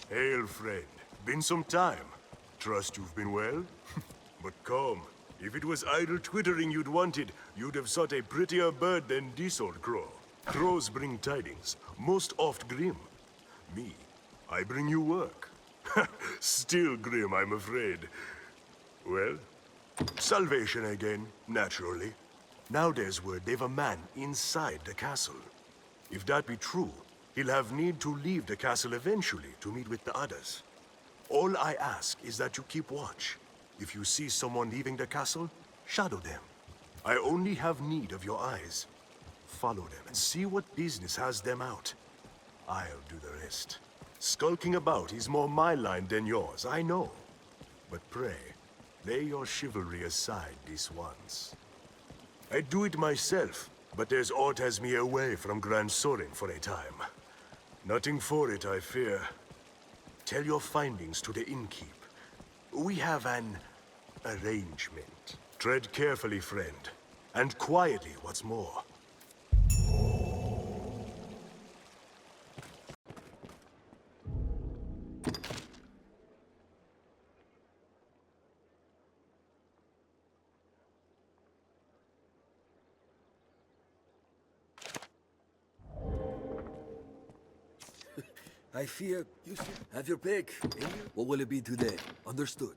Hail, friend. Been some time. Trust you've been well? But come, if it was idle twittering you'd wanted, you'd have sought a prettier bird than this old crow. Crows bring tidings, most oft grim. Me, I bring you work. Still grim, I'm afraid. Well, salvation again, naturally. Now there's word they've a man inside the castle. If that be true, he'll have need to leave the castle eventually to meet with the others. All I ask is that you keep watch. If you see someone leaving the castle, shadow them. I only have need of your eyes. Follow them and see what business has them out. I'll do the rest. Skulking about is more my line than yours, I know. But pray, lay your chivalry aside this once. I'd do it myself, but there's aught has me away from Grand Sorin for a time. Nothing for it, I fear. Tell your findings to the innkeep. We have an arrangement. Tread carefully, friend. And quietly, what's more. I fear you should have your pick. What will it be today? Understood.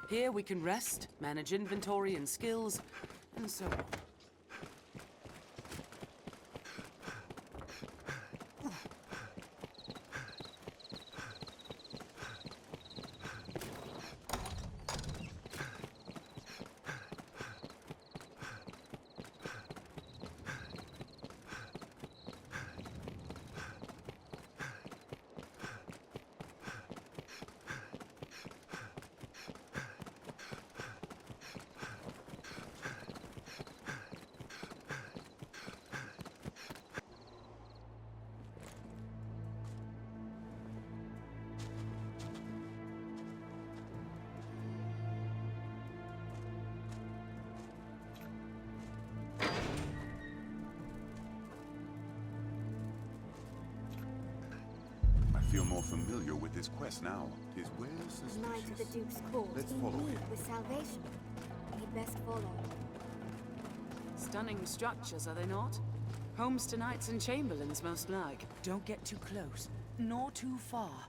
Here we can rest, manage inventory and skills, and so on. I feel more familiar with this quest now. Tis well Knight of the suspicious. Duke's court, Let's in follow need him. with salvation. He'd best follow. Stunning structures, are they not? Homes to knights and chamberlains, most like. Don't get too close, nor too far.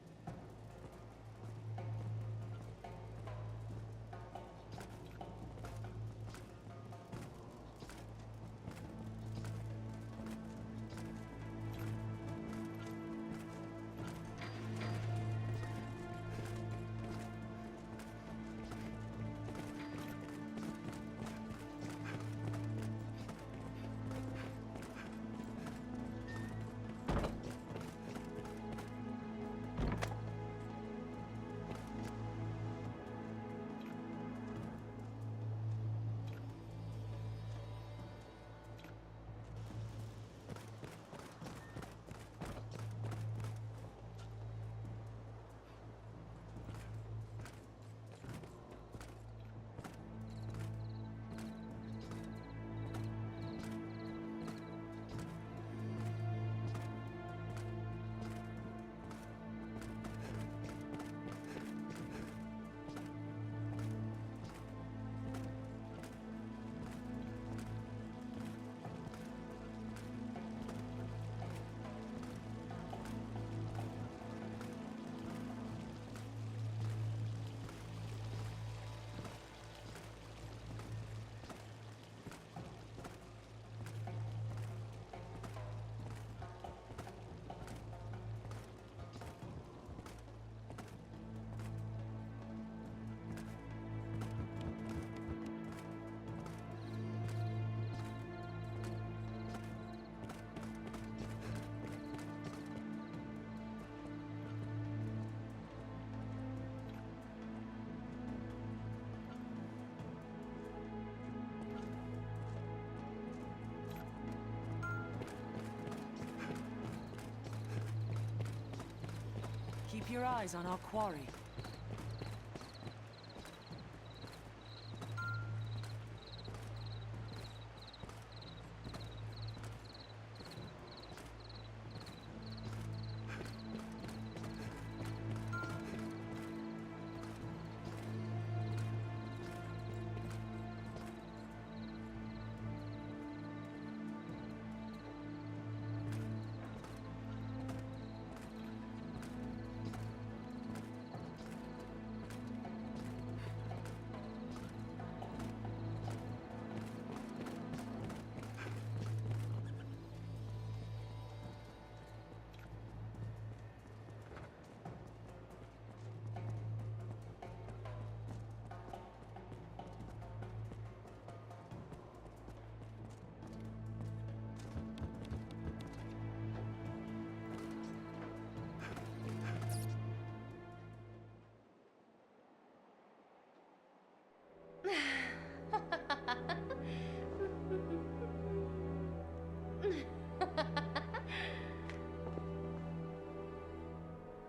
keep your eyes on our quarry.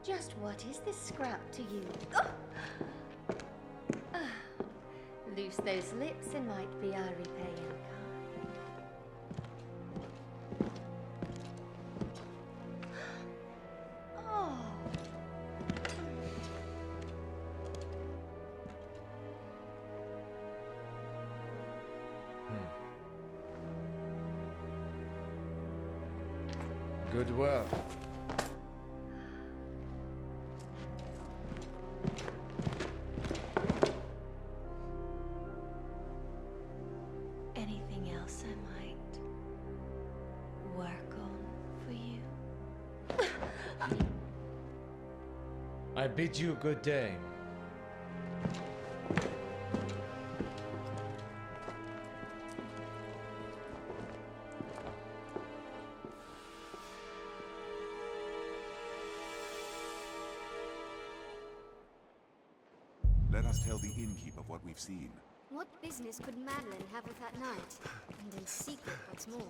Just what is this scrap to you? Loose those lips and might be our repaying card. Oh. Good work. Anything else I might work on for you? I bid you good day. Let us tell the innkeeper what we've seen. What business could Madeline have with that knight? And in secret, what's more.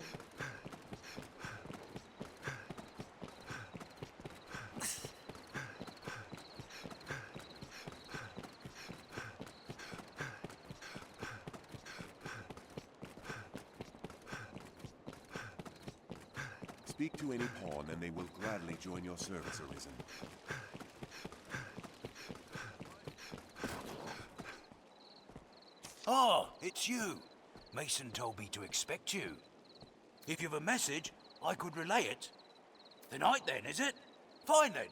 Speak to any pawn and they will gladly join your service, Arisen. Ah, it's you. Mason told me to expect you. If you've a message, I could relay it. The night then, is it? Fine then.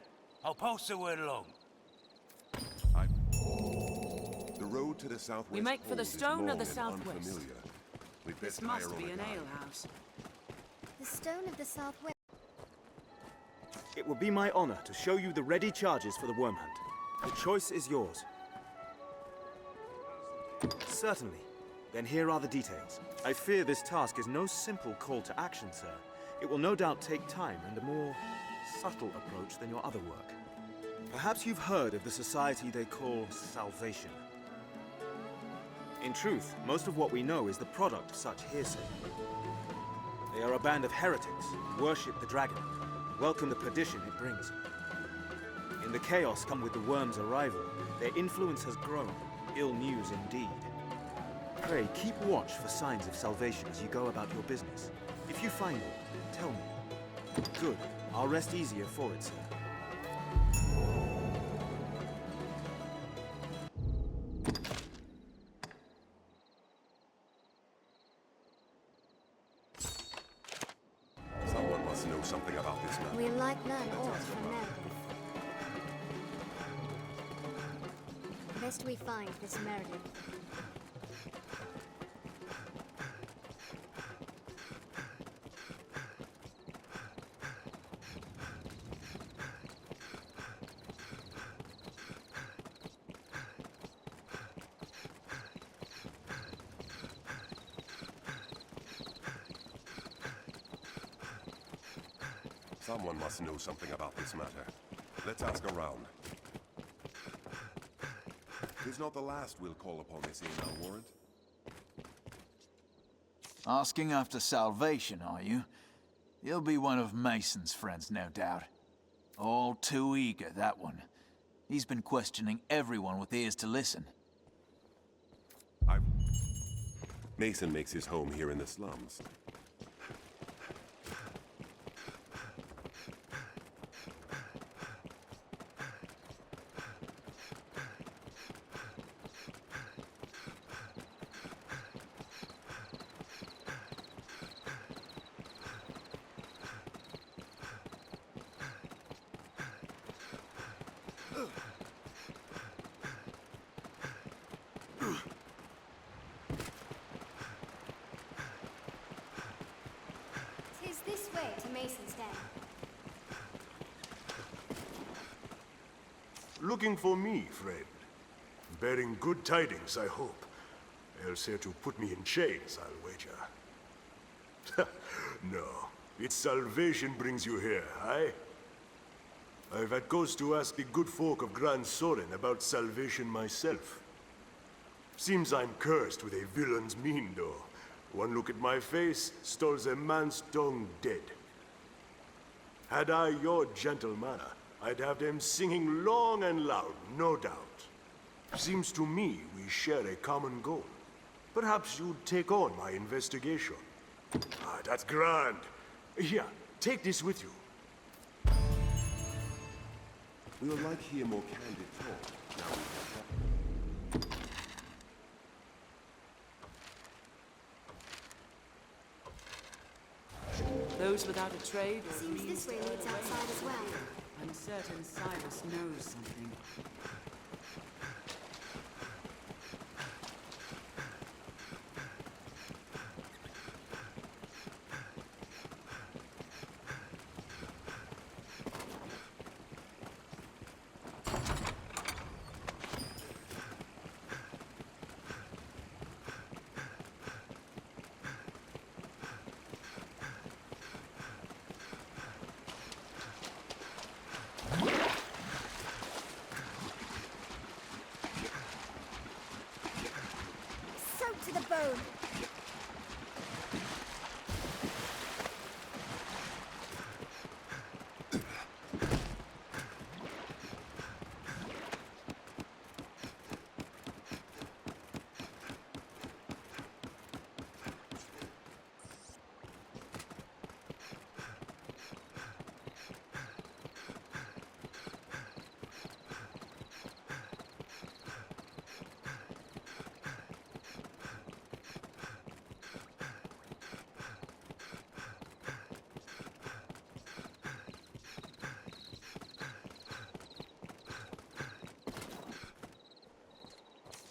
I'll pass the word along. The road to the southwest We make for the pole is stone of the long and southwest. unfamiliar. We'd This best hire must be over an time. alehouse. The stone of the southwest. It will be my honor to show you the ready charges for the worm hunt. The choice is yours. Certainly. Then here are the details. I fear this task is no simple call to action, sir. It will no doubt take time and a more subtle approach than your other work. Perhaps you've heard of the society they call Salvation. In truth, most of what we know is the product of such hearsay. They are a band of heretics who worship the dragon, and welcome the perdition it brings. In the chaos come with the worm's arrival, their influence has grown. Ill news indeed. Pray, keep watch for signs of salvation as you go about your business. If you find them, tell me. Good. I'll rest easier for it, sir. Someone must know something about this man. We'll like learn aught from Meredith. Best we find this Meredith. Someone must know something about this matter. Let's ask around. Tis not the last we'll call upon this inn, I'll warrant. Asking after salvation, are you? You'll be one of Mason's friends, no doubt. All too eager, that one. He's been questioning everyone with ears to listen. Mason makes his home here in the slums. Tis this way to Mason's Den. Looking for me, friend. Bearing good tidings, I hope. Else here to put me in chains, I'll wager. No, it's salvation brings you here, aye? I've had cause to ask the good folk of Grand Soren about salvation myself. Seems I'm cursed with a villain's mien, though. One look at my face, stalls a man's tongue dead. Had I your gentle manner, I'd have them singing long and loud, no doubt. Seems to me we share a common goal. Perhaps you'd take on my investigation. Ah, that's grand. Here, take this with you. We would like to hear more candid talk. Now we have Those without a trade or Seems this way leads outside as well. I'm certain Silas knows something. Soaked to the bone.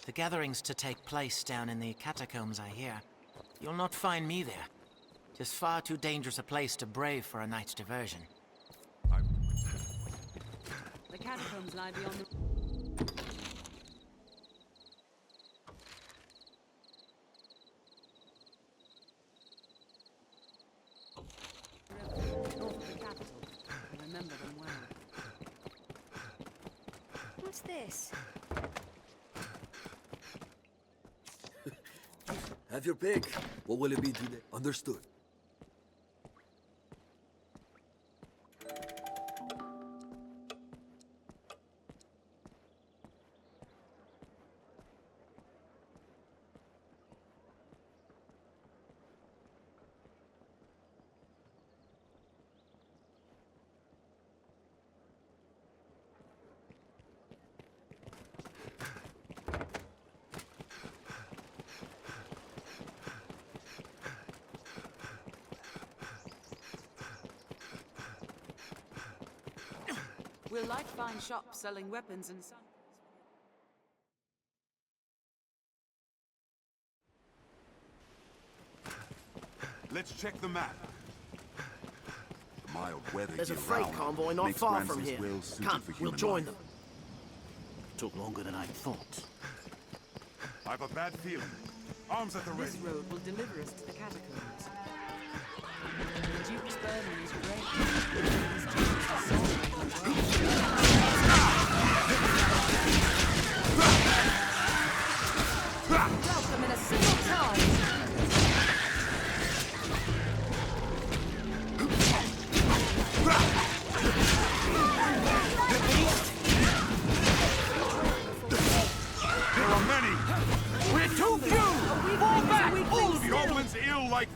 The gathering's to take place down in the catacombs, I hear. You'll not find me there. Just far too dangerous a place to brave for a night's diversion. The catacombs lie beyond the... north of the capital. I remember them well. What's this? Have your pick. What will it be today? Understood. We'll like fine shops selling weapons and some... Let's check the map. The mild weather There's a year freight round convoy not makes far from Ramsay's here. will suited Come, for we'll human join life. them. Took longer than I thought. I have a bad feeling. Arms at the ready. This road will deliver us to the catacombs. The Duke's burden is great. His duty is to solve the world. Welcome in a single charge.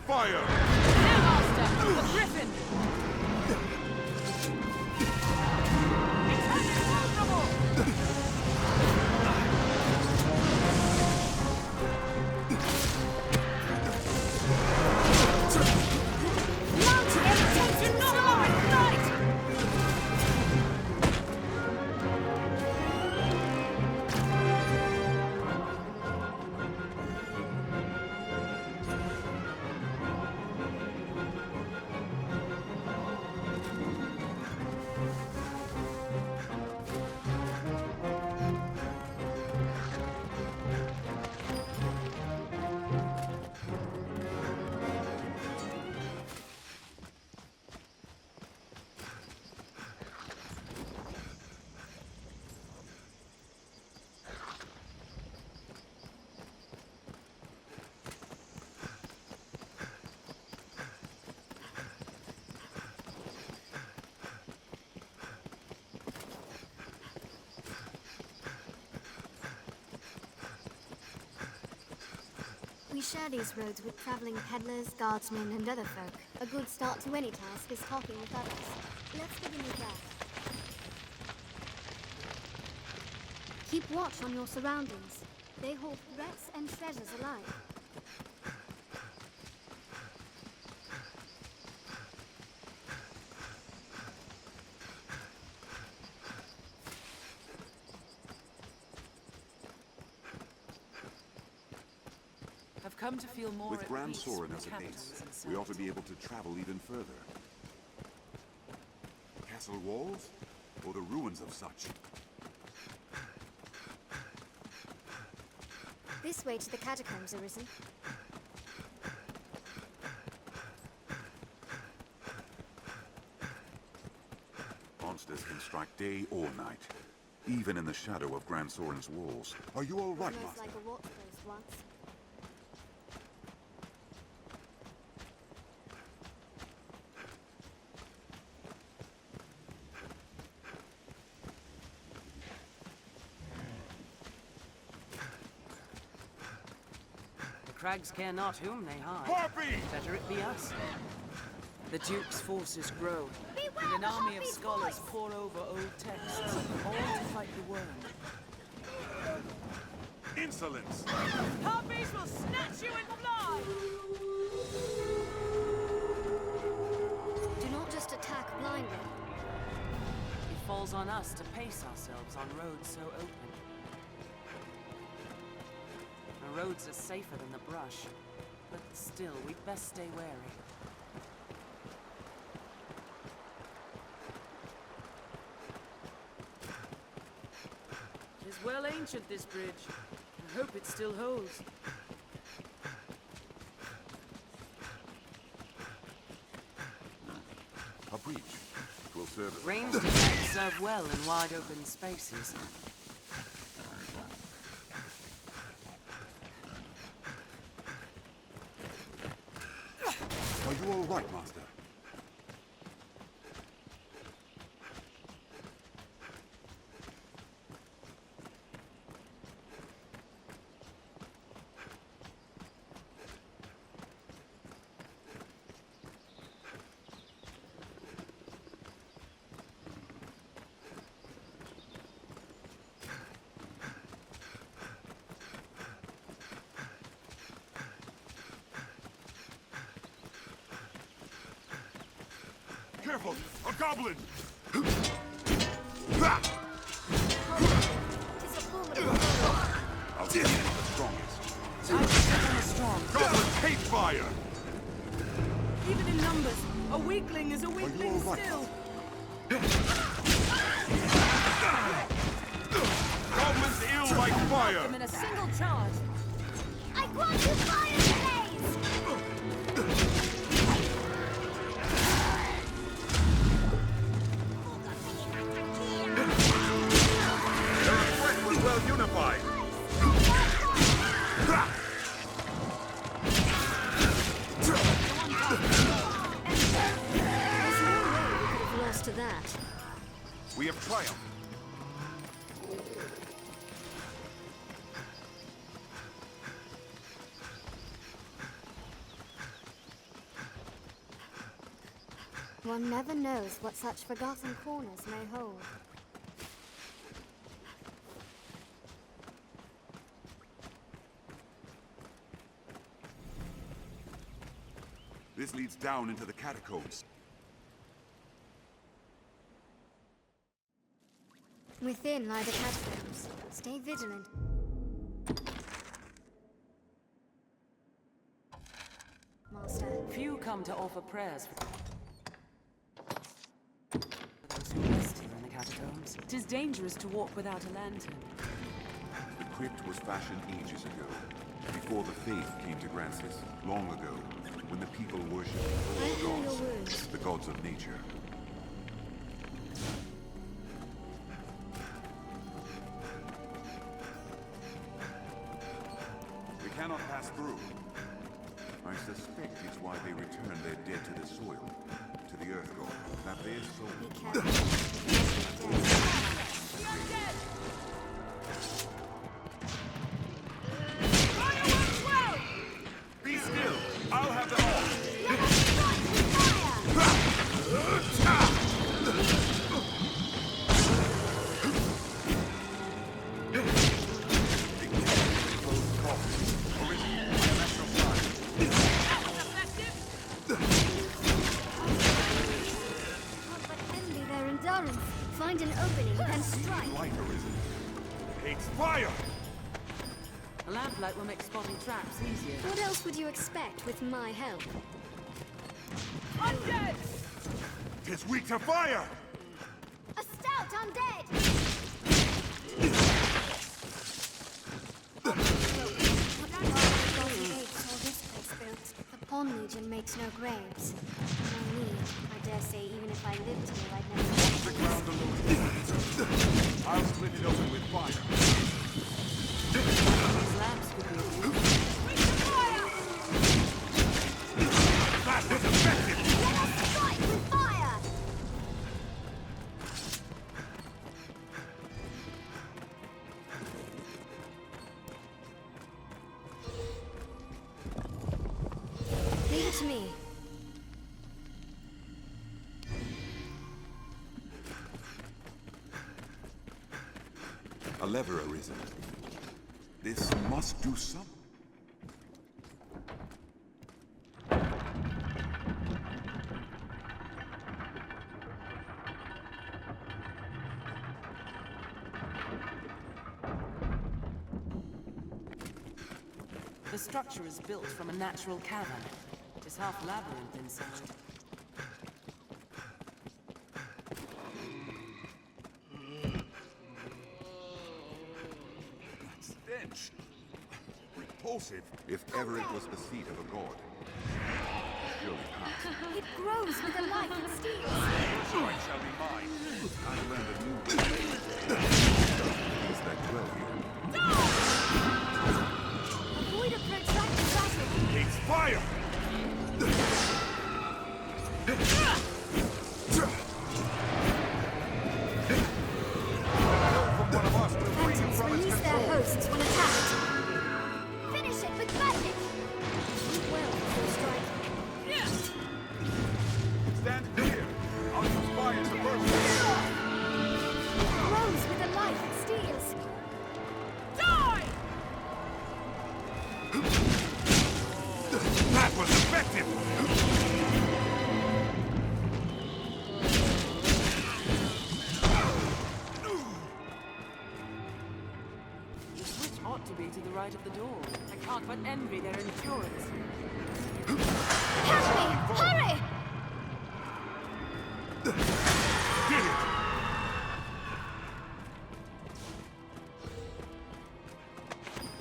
fire! Here, Master! The Griffin! It's unfavorable! We share these roads with traveling peddlers, guardsmen, and other folk. A good start to any task is talking with others. Let's begin with that. Keep watch on your surroundings. They hold threats and treasures alike. I've come to feel more With at Grand peace Soren with as a capitals base, and we ought to be servitors. able to travel even further. Castle walls? Or the ruins of such? This way to the catacombs, Arisen. Monsters can strike day or night, even in the shadow of Grand Soren's walls. Are you all right, Almost Master? like a watch post once. The crags care not whom they hide. Harpy! Better it be us. The Duke's forces grow, and an army of scholars pour over old texts, all to fight the worm. Insolence! Harpies will snatch you and fly! Do not just attack blindly. It falls on us to pace ourselves on roads so open. The roads are safer than the brush, but still, we'd best stay wary. 'Tis well ancient, this bridge. I hope it still holds. A breach. It will serve as Ranged attacks serve well in wide open spaces. Are you all right, Master? Careful! A goblin! I'll take the strongest. I'm strong. Goblins hate fire! Even in numbers, a weakling is a weakling still. Goblins ill like fire! Them in a single charge. I want you fire blaze! Their request was well unified! There's no way we could have lost to that. We have triumphed. One never knows what such forgotten corners may hold. This leads down into the catacombs. Within lie the catacombs. Stay vigilant. Master. Few come to offer prayers for those who rest here in the catacombs. It is dangerous to walk without a lantern. The crypt was fashioned ages ago, before the faith came to Grancis, long ago, when the people worshipped all gods, the gods of nature. We cannot pass through. I suspect it's why they return their dead to the soil, to the earth god, that their soul. Be still! I'll have them all! Find an opening, then strike. It's fire! A lamplight will make spotting traps easier. What else would you expect with my help? Undead! It's weak to fire! A stout undead! The Pawn Legion makes no graves. No need. I dare say even if I lived here, I'd never... The ground alone. I'll split it open with fire. These lamps could be used. Fire! That was effective! Let us strike with fire! Leave it to me. A lever arisen. This must do something. The structure is built from a natural cavern. It is half labyrinth inside. Stench! Repulsive. If ever it was the seat of a god. Surely past. It grows with the life it steals. Joy shall be mine. I learned a new things that dwell here. Avoid a protracted battle. It's fire! Phantoms release their hosts when attacked. Finish it with magic. Well, before striking. Stand clear. I'll use fire to burst Grows with the life it steals. Die! That was effective! The switch ought to be to the right of the door. I can't but envy their endurance. Catch me! Hurry! Did it!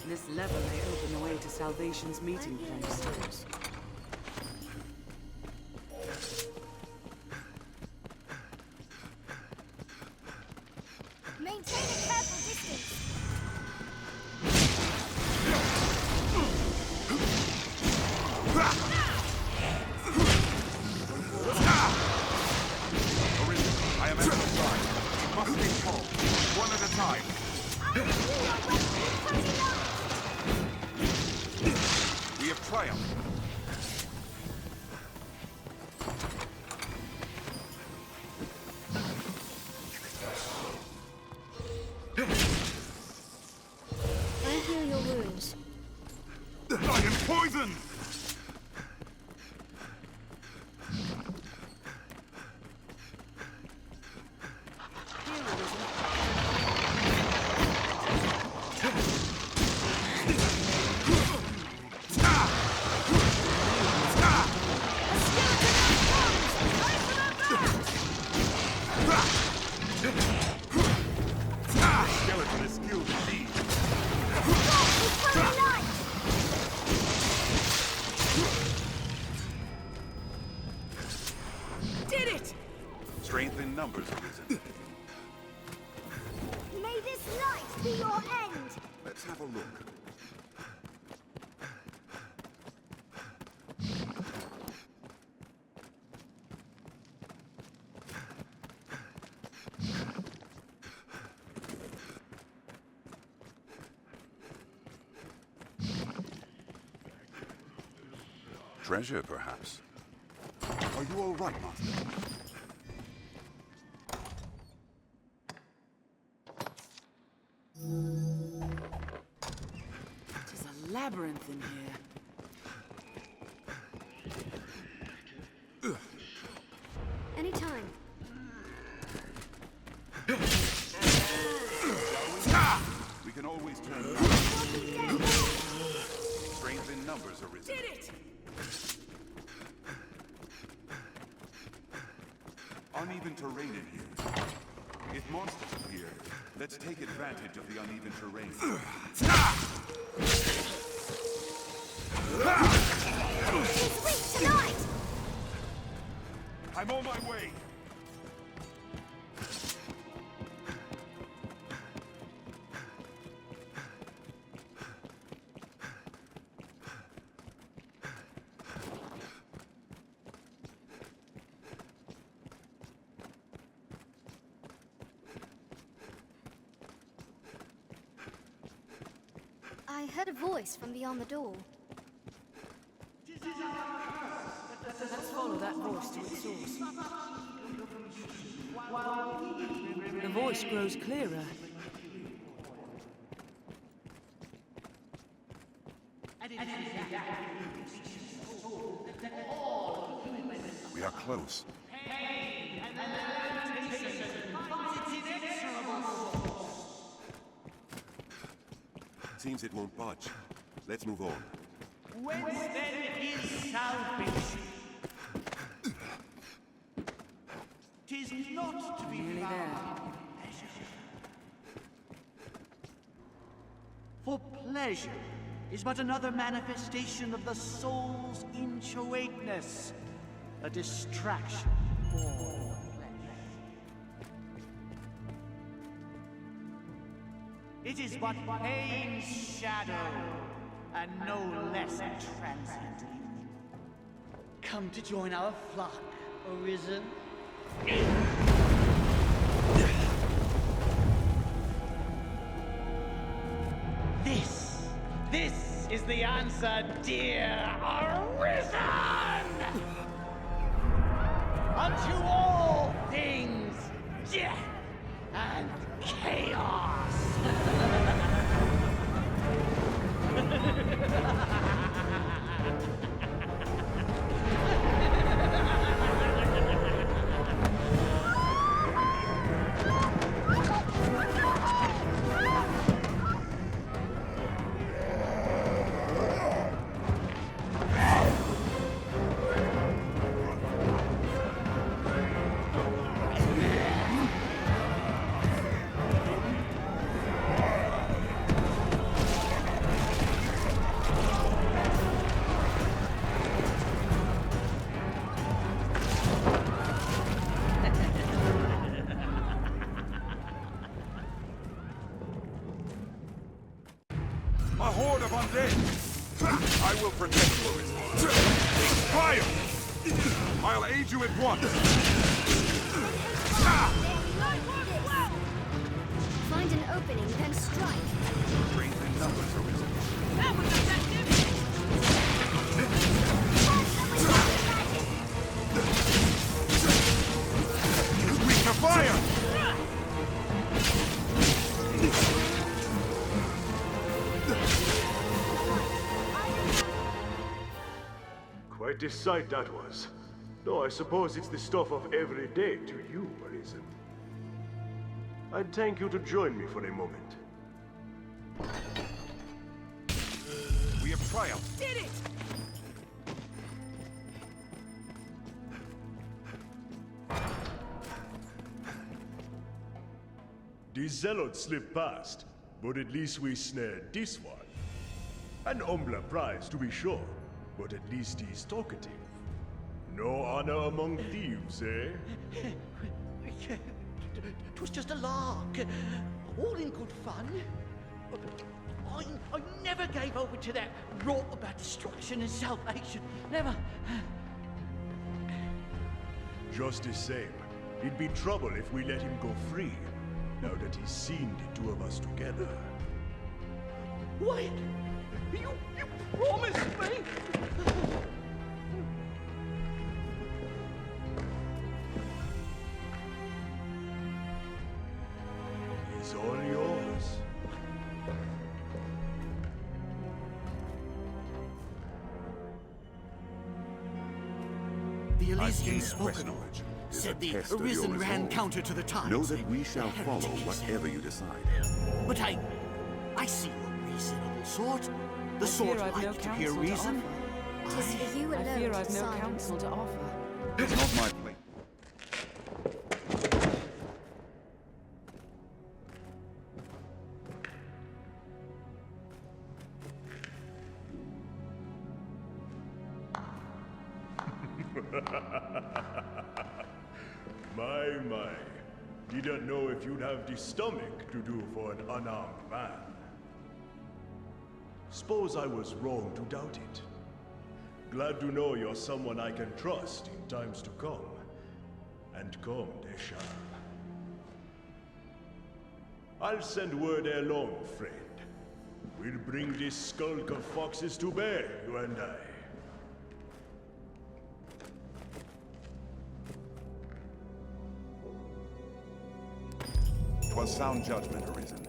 This lever may open the way to Salvation's meeting place. Maintain a careful distance. I am at your side. It must be called. One at a time. We have triumphed. Skeleton is skilled indeed. Did it! Strength in numbers arisen. May this light be your end! Let's have a look. Treasure, perhaps. Are you all right, Master? It is a labyrinth in here. Anytime. We can always turn. Strength in numbers arisen. Did it! Uneven terrain in here. If monsters appear, let's take advantage of the uneven terrain. It's weak tonight! I'm on my way. I heard a voice from beyond the door. Let's follow that voice to its source. The voice grows clearer. We are close. Seems it won't budge. Let's move on. Whence then is salvation? 'Tis not to be found. For pleasure is but another manifestation of the soul's inchoateness, a distraction for flesh. It is but pain's shadow, and no less transient. Come to join our flock, Arisen. This is the answer, dear Arisen! Unto all things, death and chaos! A horde of undead! I will protect you. Fire! I'll aid you at once! Find an opening, then strike. Strength in numbers arisen. That was effective! Weak to fire! Quite a sight that was. Though I suppose it's the stuff of every day to you, Arisen. I'd thank you to join me for a moment. We have triumphed. Did it! The zealots slipped past, but at least we snared this one. An humbler prize, to be sure, but at least he's talkative. No honor among thieves, eh? It was just a lark, all in good fun. I never gave over to that rot about destruction and salvation. Never. Just the same, it'd be trouble if we let him go free, now that he's seen the two of us together. Wait! You promised me! He's all yours. The I Elysian gain spoken fresh of knowledge. Is said a the test of your Arisen ran resolve. counter to the times. Know that we shall The follow heretics. whatever you decide. But I see no reasonable sort. The I sort fear I've no like to hear counsel to reason. offer. Tis for you I alone fear to I've no silence. counsel to offer. It's not my place. My. Didn't know if you'd have the stomach to do for an unarmed man. Suppose I was wrong to doubt it. Glad to know you're someone I can trust in times to come. And come they shall. I'll send word ere long, friend. We'll bring this skulk of foxes to bear, you and I. 'Twas sound judgment, Arisen.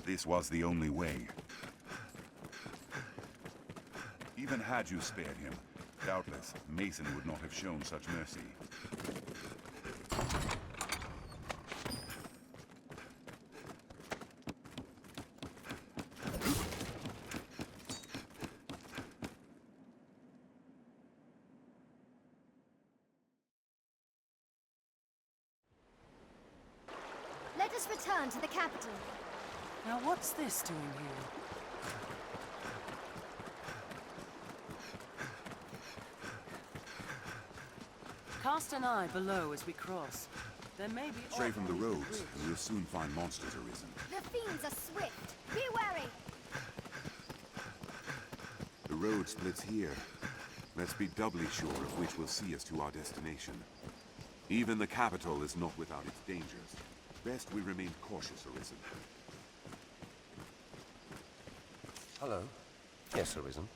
This was the only way. Even had you spared him, doubtless Mason would not have shown such mercy. Let us return to the capital. Now what's this doing here? Cast an eye below as we cross. There may be Stray from the odd roads, bridge. and we'll soon find monsters, Arisen. The fiends are swift. Be wary. The road splits here. Let's be doubly sure of which will see us to our destination. Even the capital is not without its dangers. Best we remain cautious, Arisen. Hello. Yes, Arisen.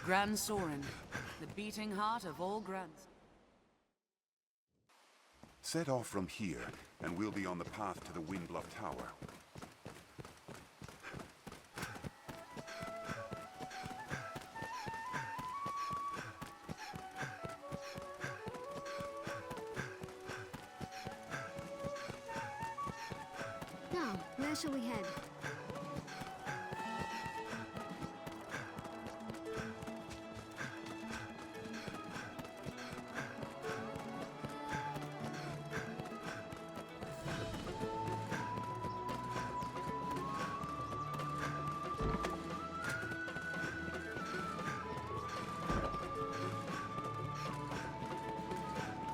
Grand Soren, the beating heart of all Grands. Set off from here, and we'll be on the path to the Windbluff Tower. Now, where shall we head?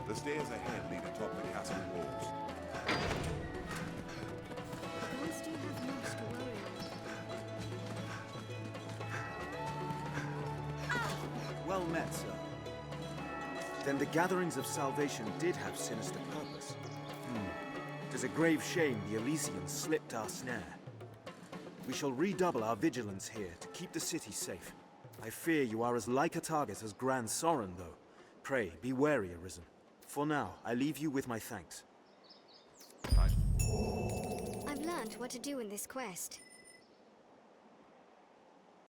The stairs ahead lead atop the castle walls. Once do you have much to worry about? Well met, sir. Then the gatherings of salvation did have sinister purpose. It is a grave shame the Elysians slipped our snare. We shall redouble our vigilance here to keep the city safe. I fear you are as like a target as Grand Soren, though. Pray, be wary, Arisen. For now, I leave you with my thanks. I've learned what to do in this quest.